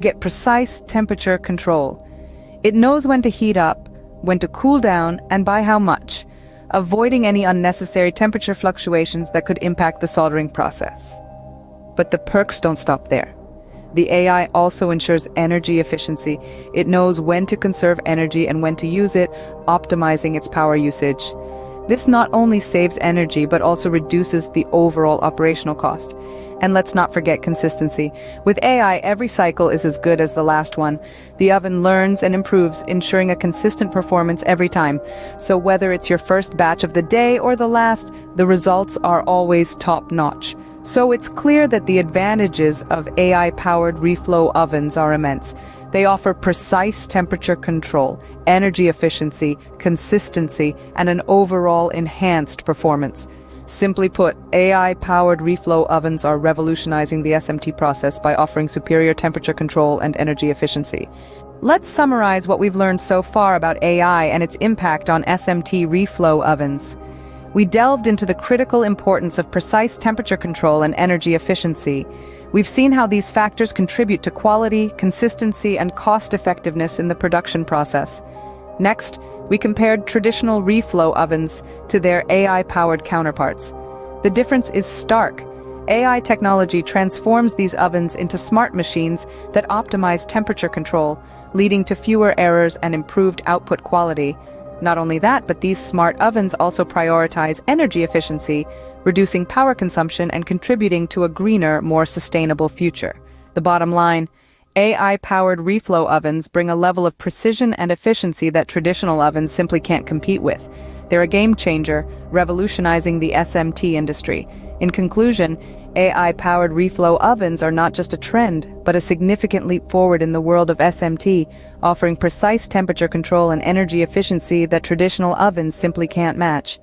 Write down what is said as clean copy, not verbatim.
get precise temperature control. It knows when to heat up, when to cool down, and by how much, avoiding any unnecessary temperature fluctuations that could impact the soldering process. But the perks don't stop there. The AI also ensures energy efficiency. It knows when to conserve energy and when to use it, optimizing its power usage. This not only saves energy, but also reduces the overall operational cost. And let's not forget consistency. With AI, every cycle is as good as the last one. The oven learns and improves, ensuring a consistent performance every time. So whether it's your first batch of the day or the last, the results are always top-notch. So it's clear that the advantages of AI-powered reflow ovens are immense. They offer precise temperature control, energy efficiency, consistency, and an overall enhanced performance. Simply put, AI-powered reflow ovens are revolutionizing the SMT process by offering superior temperature control and energy efficiency. Let's summarize what we've learned so far about AI and its impact on SMT reflow ovens. We delved into the critical importance of precise temperature control and energy efficiency. We've seen how these factors contribute to quality, consistency, and cost-effectiveness in the production process. Next, we compared traditional reflow ovens to their AI-powered counterparts. The difference is stark. AI technology transforms these ovens into smart machines that optimize temperature control, leading to fewer errors and improved output quality. Not only that, but these smart ovens also prioritize energy efficiency, reducing power consumption and contributing to a greener, more sustainable future. The bottom line, AI-powered reflow ovens bring a level of precision and efficiency that traditional ovens simply can't compete with. They're a game changer, revolutionizing the SMT industry. In conclusion, AI-powered reflow ovens are not just a trend, but a significant leap forward in the world of SMT, offering precise temperature control and energy efficiency that traditional ovens simply can't match.